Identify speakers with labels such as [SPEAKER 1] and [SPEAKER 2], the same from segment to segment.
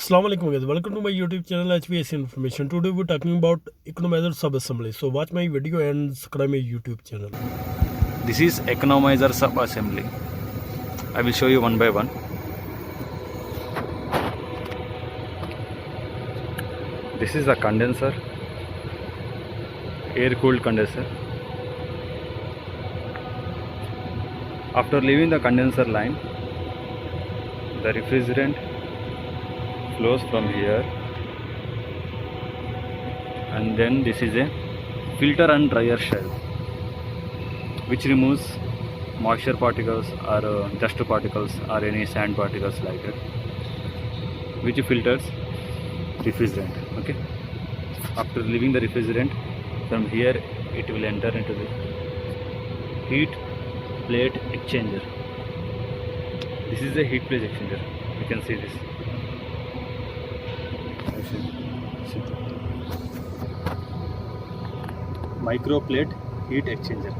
[SPEAKER 1] Assalamu alaikum guys, welcome to my YouTube channel HVAC Information. Today we're talking about economizer sub-assembly. So watch my video and subscribe my YouTube channel.
[SPEAKER 2] This is economizer sub-assembly. I will show you one by one. This is a condenser, air-cooled condenser. After leaving the condenser line, the refrigerant flows from here, and then this is a filter and dryer shell which removes moisture particles or dust particles or any sand particles like that, which filters refrigerant. Okay, after leaving the refrigerant from here, it will enter into the heat plate exchanger. This is a heat plate exchanger. You can see this. Microplate heat exchanger.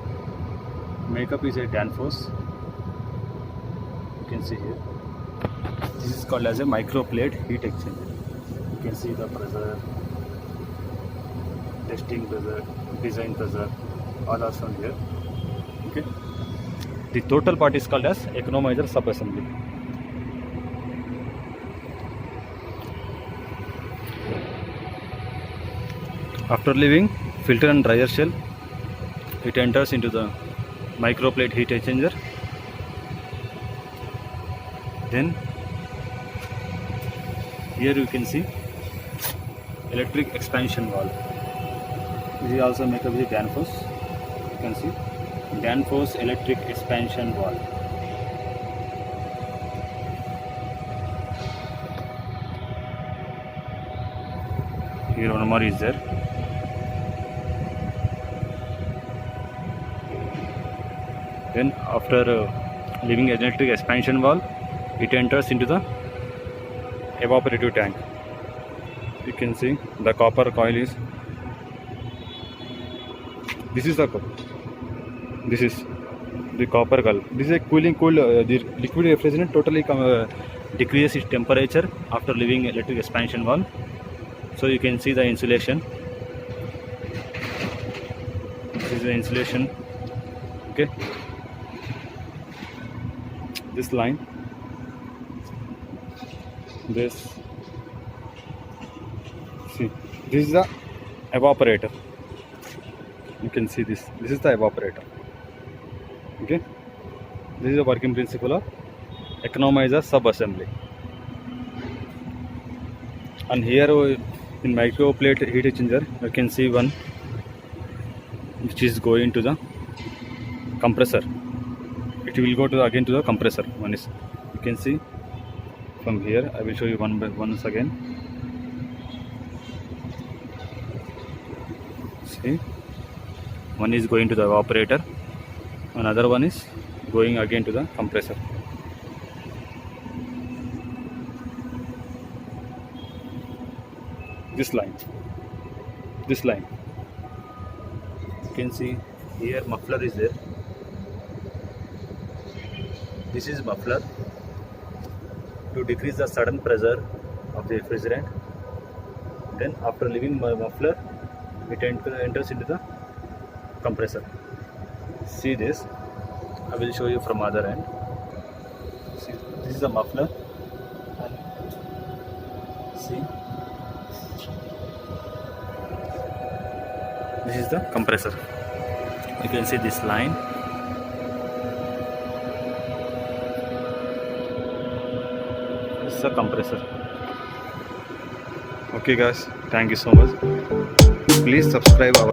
[SPEAKER 2] Makeup is a Danfoss. You can see here. This is called as a microplate heat exchanger. You can see the pressure, testing pressure, design pressure, all are shown here. Okay. The total part is called as economizer sub-assembly. After leaving filter and dryer shell, it enters into the microplate heat exchanger. Then here you can see electric expansion valve. This is also makeup with Danfoss. You can see Danfoss electric expansion valve. Here one more is there. Then after leaving electric expansion valve, it enters into the evaporative tank. You can see the copper coil is. This is the copper coil. This is a cooling cool. The liquid refrigerant totally decreases its temperature after leaving electric expansion valve. So you can see the insulation. This is the insulation. Okay. This line, this is the evaporator. You can see this is the evaporator. Okay, this is the working principle of economizer sub-assembly. And here in microplate heat exchanger, you can see one which is going to the compressor. It will go to again to the compressor. One is, you can see from here. I will show you one by once again. See, one is going to the evaporator, another one is going again to the compressor. This line, you can see here muffler is there. This is muffler to decrease the sudden pressure of the refrigerant. Then after leaving muffler, it enters into the compressor. See this, I will show you from other end. See, this is the muffler, and see, this is the compressor. You can see this line. This is a compressor. Okay guys, thank you so much. Please subscribe our